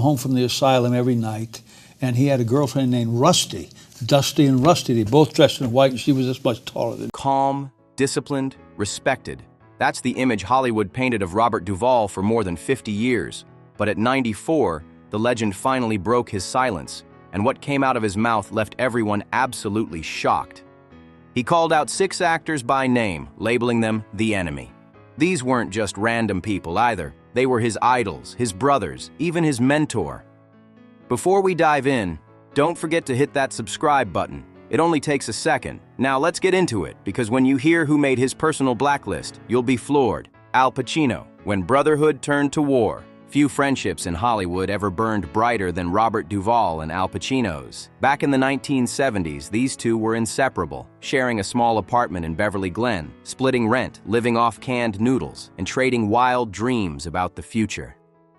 home from the asylum every night, and he had a girlfriend named Rusty. Dusty and Rusty, they both dressed in white, and she was this much taller than him. Calm, disciplined, respected. That's the image Hollywood painted of Robert Duvall for more than 50 years. But at 94, the legend finally broke his silence, and what came out of his mouth left everyone absolutely shocked. He called out 6 actors by name, labeling them the enemy. These weren't just random people either. They were his idols, his brothers, even his mentor. Before we dive in, don't forget to hit that subscribe button. It only takes a second. Now let's get into it, because when you hear who made his personal blacklist, you'll be floored. Al Pacino, when brotherhood turned to war. Few friendships in Hollywood ever burned brighter than Robert Duvall and Al Pacino's. Back in the 1970s, these two were inseparable, sharing a small apartment in Beverly Glen, splitting rent, living off canned noodles, and trading wild dreams about the future.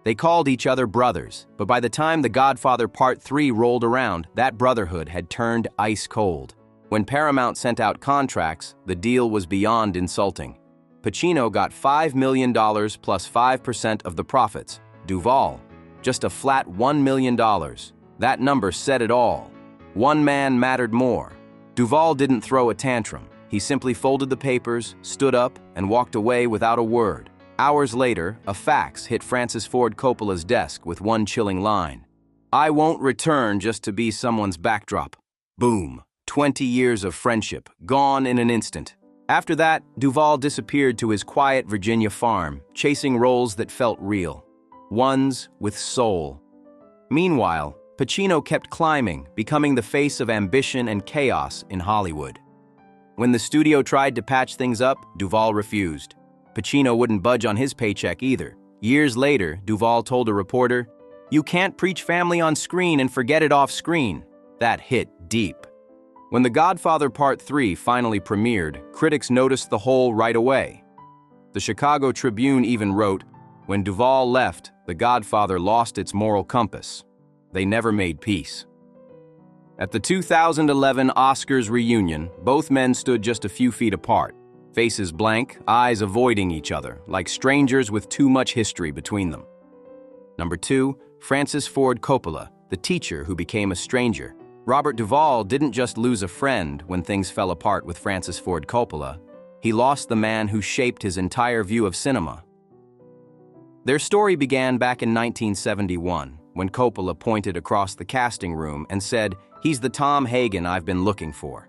They called each other brothers, but by the time The Godfather Part 3 rolled around, that brotherhood had turned ice cold. When Paramount sent out contracts, the deal was beyond insulting. Pacino got $5 million plus 5% of the profits. Duvall, just a flat $1 million. That number said it all. One man mattered more. Duvall didn't throw a tantrum. He simply folded the papers, stood up, and walked away without a word. Hours later, a fax hit Francis Ford Coppola's desk with one chilling line. "I won't return just to be someone's backdrop." Boom. 20 years of friendship, gone in an instant. After that, Duvall disappeared to his quiet Virginia farm, chasing roles that felt real. Ones with soul. Meanwhile, Pacino kept climbing, becoming the face of ambition and chaos in Hollywood. When the studio tried to patch things up, Duvall refused. Pacino wouldn't budge on his paycheck either. Years later, Duvall told a reporter, "You can't preach family on screen and forget it off screen." That hit deep. When The Godfather Part 3 finally premiered, critics noticed the hole right away. The Chicago Tribune even wrote, "When Duvall left, The Godfather lost its moral compass. They never made peace." At the 2011 Oscars reunion, both men stood just a few feet apart, faces blank, eyes avoiding each other, like strangers with too much history between them. Number 2, Francis Ford Coppola, the teacher who became a stranger. Robert Duvall didn't just lose a friend when things fell apart with Francis Ford Coppola. He lost the man who shaped his entire view of cinema. Their story began back in 1971, when Coppola pointed across the casting room and said, "He's the Tom Hagen I've been looking for."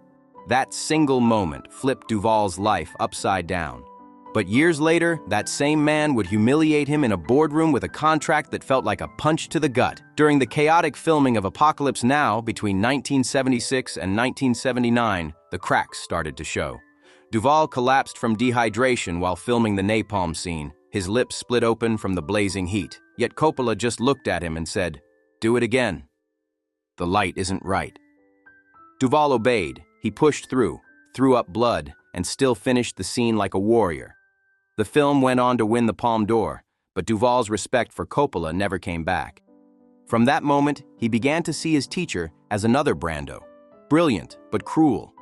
That single moment flipped Duvall's life upside down. But years later, that same man would humiliate him in a boardroom with a contract that felt like a punch to the gut. During the chaotic filming of Apocalypse Now between 1976 and 1979, the cracks started to show. Duvall collapsed from dehydration while filming the napalm scene, his lips split open from the blazing heat. Yet Coppola just looked at him and said, "Do it again. The light isn't right." Duvall obeyed. He pushed through, threw up blood, and still finished the scene like a warrior. The film went on to win the Palme d'Or, but Duvall's respect for Coppola never came back. From that moment, he began to see his teacher as another Brando, brilliant but cruel.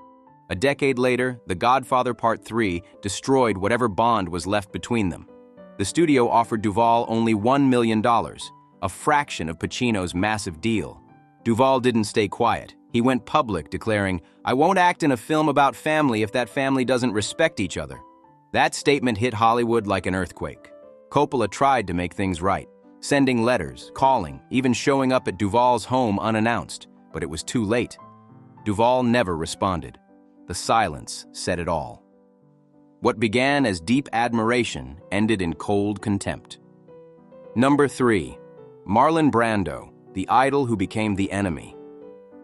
A decade later, The Godfather Part 3 destroyed whatever bond was left between them. The studio offered Duvall only $1 million, a fraction of Pacino's massive deal. Duvall didn't stay quiet. He went public, declaring, "I won't act in a film about family if that family doesn't respect each other." That statement hit Hollywood like an earthquake. Coppola tried to make things right, sending letters, calling, even showing up at Duvall's home unannounced, but it was too late. Duvall never responded. The silence said it all. What began as deep admiration ended in cold contempt. Number 3. Marlon Brando, the idol who became the enemy.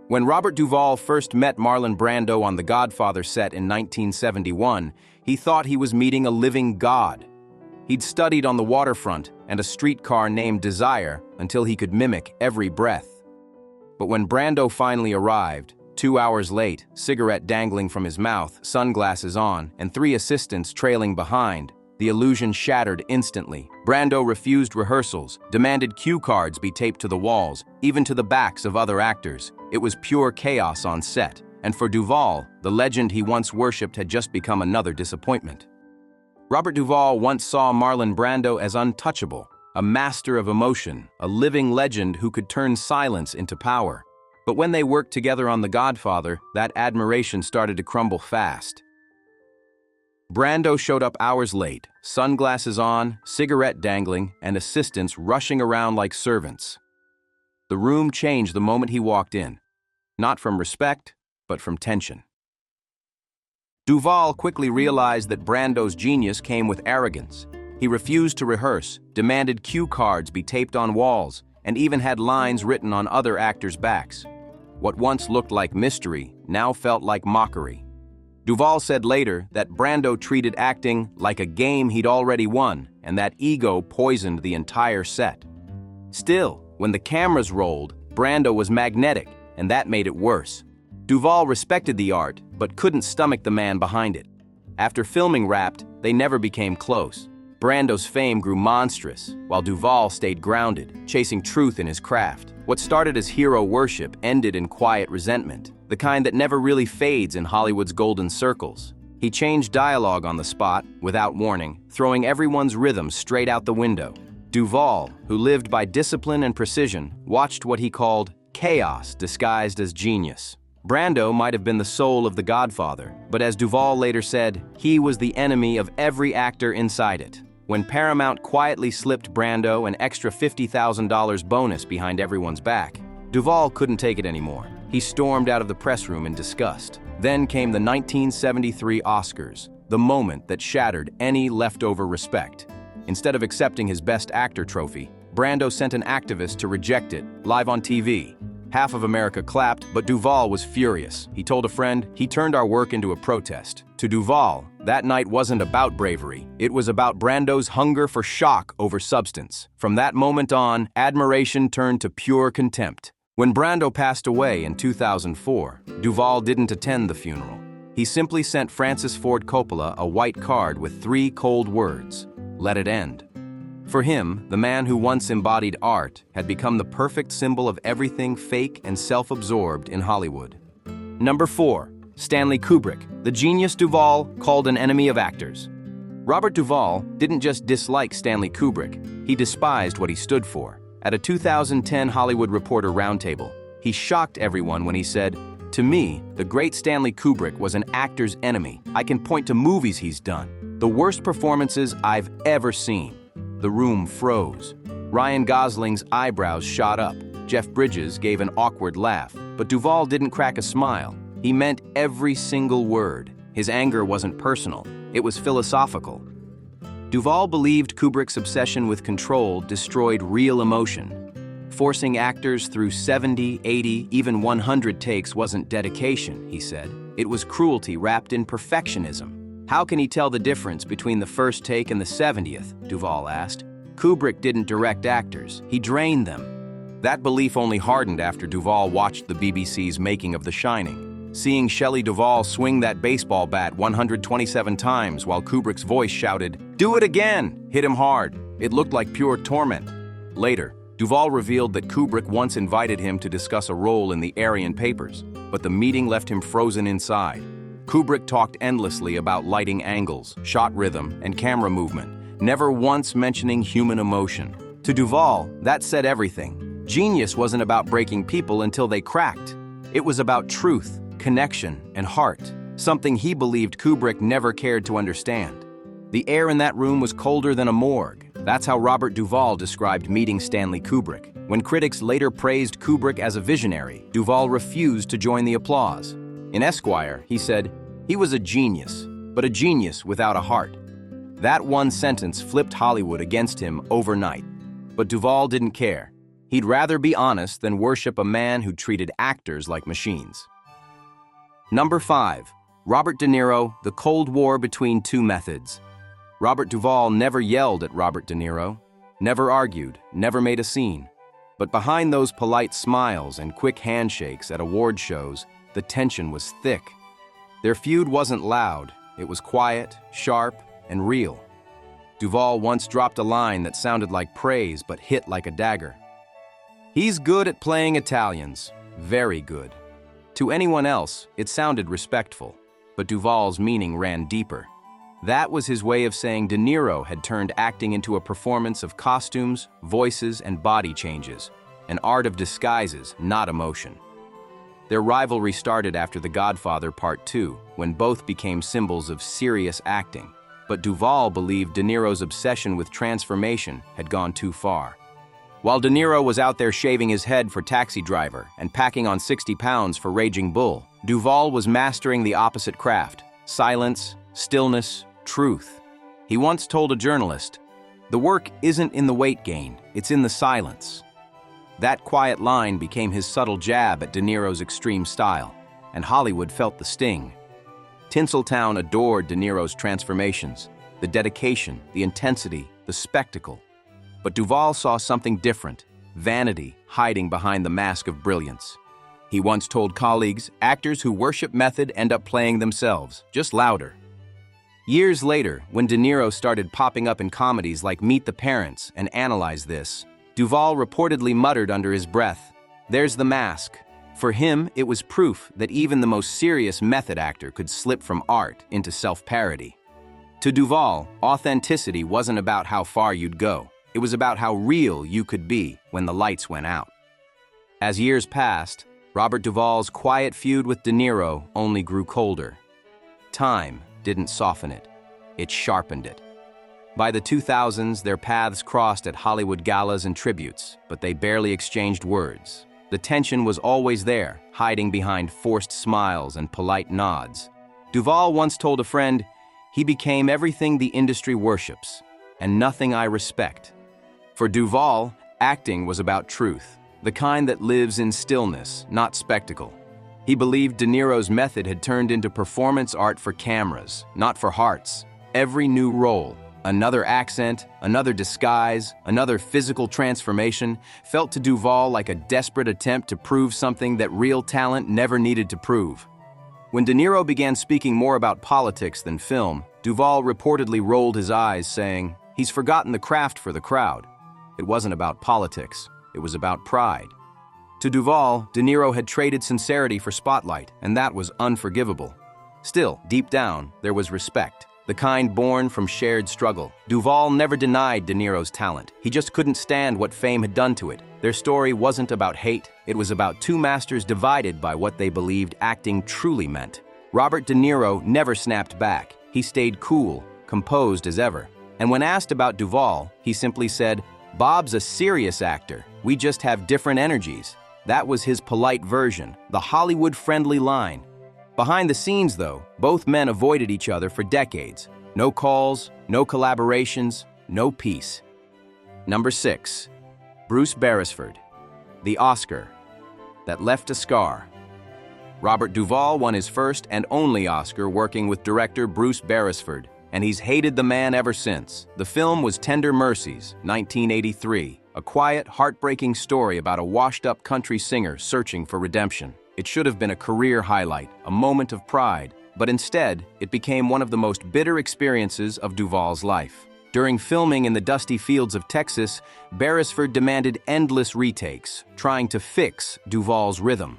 When Robert Duvall first met Marlon Brando on The Godfather set in 1971, he thought he was meeting a living god. He'd studied on the waterfront and a streetcar named Desire until he could mimic every breath. But when Brando finally arrived, 2 hours late, cigarette dangling from his mouth, sunglasses on, and 3 assistants trailing behind, the illusion shattered instantly. Brando refused rehearsals, demanded cue cards be taped to the walls, even to the backs of other actors. It was pure chaos on set, and for Duvall, the legend he once worshipped had just become another disappointment. Robert Duvall once saw Marlon Brando as untouchable. a master of emotion, a living legend who could turn silence into power. But when they worked together on The Godfather, that admiration started to crumble fast. Brando showed up hours late, sunglasses on, cigarette dangling, and assistants rushing around like servants. The room changed the moment he walked in, not from respect, but from tension. Duvall quickly realized that Brando's genius came with arrogance. He refused to rehearse, demanded cue cards be taped on walls, and even had lines written on other actors' backs. What once looked like mystery now felt like mockery. Duvall said later that Brando treated acting like a game he'd already won, and that ego poisoned the entire set. Still, when the cameras rolled, Brando was magnetic, and that made it worse. Duvall respected the art, but couldn't stomach the man behind it. After filming wrapped, they never became close. Brando's fame grew monstrous, while Duvall stayed grounded, chasing truth in his craft. What started as hero worship ended in quiet resentment, the kind that never really fades in Hollywood's golden circles. He changed dialogue on the spot, without warning, throwing everyone's rhythm straight out the window. Duvall, who lived by discipline and precision, watched what he called chaos disguised as genius. Brando might have been the soul of The Godfather, but as Duvall later said, he was the enemy of every actor inside it. When Paramount quietly slipped Brando an extra $50,000 bonus behind everyone's back, Duvall couldn't take it anymore. He stormed out of the press room in disgust. Then came the 1973 Oscars, the moment that shattered any leftover respect. Instead of accepting his Best Actor trophy, Brando sent an activist to reject it, live on TV. Half of America clapped, but Duvall was furious. He told a friend, "He turned our work into a protest." To Duvall, that night wasn't about bravery. It was about Brando's hunger for shock over substance. From that moment on, admiration turned to pure contempt. When Brando passed away in 2004, Duvall didn't attend the funeral. He simply sent Francis Ford Coppola a white card with 3 cold words: "Let it end." For him, the man who once embodied art had become the perfect symbol of everything fake and self-absorbed in Hollywood. Number 4. Stanley Kubrick, the genius Duvall called an enemy of actors. Robert Duvall didn't just dislike Stanley Kubrick, he despised what he stood for. At a 2010 Hollywood Reporter roundtable, he shocked everyone when he said, "To me, the great Stanley Kubrick was an actor's enemy. I can point to movies he's done. The worst performances I've ever seen." The room froze. Ryan Gosling's eyebrows shot up. Jeff Bridges gave an awkward laugh, but Duvall didn't crack a smile. He meant every single word. His anger wasn't personal, it was philosophical. Duvall believed Kubrick's obsession with control destroyed real emotion. Forcing actors through 70, 80, even 100 takes wasn't dedication, he said. It was cruelty wrapped in perfectionism. How can he tell the difference between the first take and the 70th? Duvall asked. Kubrick didn't direct actors, he drained them. That belief only hardened after Duvall watched the BBC's making of The Shining. Seeing Shelley Duvall swing that baseball bat 127 times while Kubrick's voice shouted, "Do it again!" hit him hard. It looked like pure torment. Later, Duvall revealed that Kubrick once invited him to discuss a role in the Aryan Papers, but the meeting left him frozen inside. Kubrick talked endlessly about lighting angles, shot rhythm, and camera movement, never once mentioning human emotion. To Duvall, that said everything. Genius wasn't about breaking people until they cracked. It was about truth, connection, and heart, something he believed Kubrick never cared to understand. The air in that room was colder than a morgue. That's how Robert Duvall described meeting Stanley Kubrick. When critics later praised Kubrick as a visionary, Duvall refused to join the applause. In Esquire, he said, "He was a genius, but a genius without a heart." That one sentence flipped Hollywood against him overnight. But Duvall didn't care. He'd rather be honest than worship a man who treated actors like machines. Number 5. Robert De Niro, the Cold War between two methods. Robert Duvall never yelled at Robert De Niro, never argued, never made a scene. But behind those polite smiles and quick handshakes at award shows, the tension was thick. Their feud wasn't loud, it was quiet, sharp, and real. Duvall once dropped a line that sounded like praise but hit like a dagger. "He's good at playing Italians, very good." To anyone else, it sounded respectful, but Duvall's meaning ran deeper. That was his way of saying De Niro had turned acting into a performance of costumes, voices, and body changes, an art of disguises, not emotion. Their rivalry started after The Godfather Part 2, when both became symbols of serious acting. But Duvall believed De Niro's obsession with transformation had gone too far. While De Niro was out there shaving his head for Taxi Driver and packing on 60 pounds for Raging Bull, Duvall was mastering the opposite craft: silence, stillness, truth. He once told a journalist, "The work isn't in the weight gain, it's in the silence." That quiet line became his subtle jab at De Niro's extreme style, and Hollywood felt the sting. Tinseltown adored De Niro's transformations, the dedication, the intensity, the spectacle. But Duvall saw something different: vanity hiding behind the mask of brilliance. He once told colleagues, actors who worship method end up playing themselves, just louder. Years later, when De Niro started popping up in comedies like Meet the Parents and Analyze This, Duvall reportedly muttered under his breath, "There's the mask." For him, it was proof that even the most serious method actor could slip from art into self-parody. To Duvall, authenticity wasn't about how far you'd go. It was about how real you could be when the lights went out. As years passed, Robert Duvall's quiet feud with De Niro only grew colder. Time didn't soften it, it sharpened it. By the 2000s, their paths crossed at Hollywood galas and tributes, but they barely exchanged words. The tension was always there, hiding behind forced smiles and polite nods. Duvall once told a friend, "He became everything the industry worships, and nothing I respect." For Duvall, acting was about truth, the kind that lives in stillness, not spectacle. He believed De Niro's method had turned into performance art for cameras, not for hearts. Every new role, another accent, another disguise, another physical transformation, felt to Duvall like a desperate attempt to prove something that real talent never needed to prove. When De Niro began speaking more about politics than film, Duvall reportedly rolled his eyes, saying, "He's forgotten the craft for the crowd." It wasn't about politics, it was about pride. To Duvall, De Niro had traded sincerity for spotlight, and that was unforgivable. Still, deep down, there was respect, the kind born from shared struggle. Duvall never denied De Niro's talent. He just couldn't stand what fame had done to it. Their story wasn't about hate. It was about two masters divided by what they believed acting truly meant. Robert De Niro never snapped back. He stayed cool, composed as ever. And when asked about Duvall, he simply said, "Bob's a serious actor. We just have different energies." That was his polite version, the Hollywood-friendly line. Behind the scenes, though, both men avoided each other for decades. No calls, no collaborations, no peace. Number 6. Bruce Beresford. The Oscar that left a scar. Robert Duvall won his first and only Oscar working with director Bruce Beresford, and he's hated the man ever since. The film was Tender Mercies, 1983, a quiet, heartbreaking story about a washed-up country singer searching for redemption. It should have been a career highlight, a moment of pride, but instead, it became one of the most bitter experiences of Duvall's life. During filming in the dusty fields of Texas, Beresford demanded endless retakes, trying to fix Duvall's rhythm.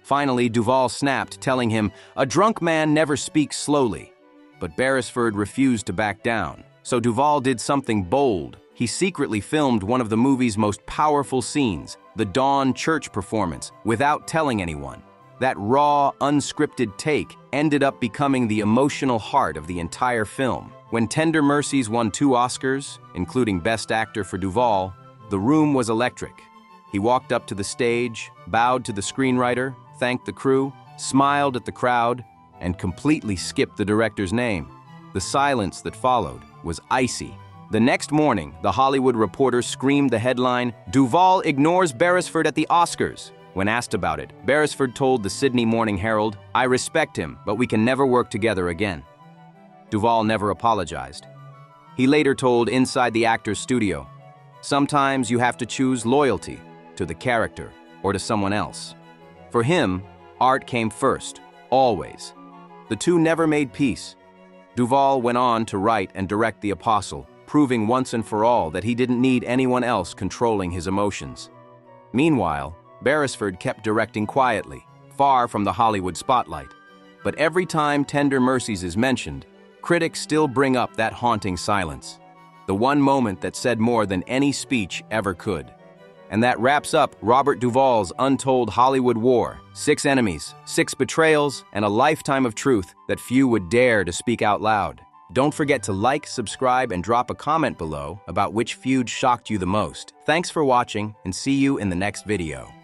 Finally, Duvall snapped, telling him, "A drunk man never speaks slowly." But Beresford refused to back down. So Duvall did something bold. He secretly filmed one of the movie's most powerful scenes, the dawn church performance, without telling anyone. That raw, unscripted take ended up becoming the emotional heart of the entire film. When Tender Mercies won 2 Oscars, including Best Actor for Duvall, the room was electric. He walked up to the stage, bowed to the screenwriter, thanked the crew, smiled at the crowd, and completely skipped the director's name. The silence that followed was icy. The next morning, The Hollywood Reporter screamed the headline, "Duvall ignores Beresford at the Oscars." When asked about it, Beresford told the Sydney Morning Herald, "I respect him, but we can never work together again." Duvall never apologized. He later told Inside the Actor's Studio, "Sometimes you have to choose loyalty to the character or to someone else." For him, art came first, always. The two never made peace. Duvall went on to write and direct The Apostle, proving once and for all that he didn't need anyone else controlling his emotions. Meanwhile, Beresford kept directing quietly, far from the Hollywood spotlight. But every time Tender Mercies is mentioned, critics still bring up that haunting silence, the one moment that said more than any speech ever could. And that wraps up Robert Duvall's untold Hollywood war. 6 enemies, 6 betrayals, and a lifetime of truth that few would dare to speak out loud. Don't forget to like, subscribe, and drop a comment below about which feud shocked you the most. Thanks for watching, and see you in the next video.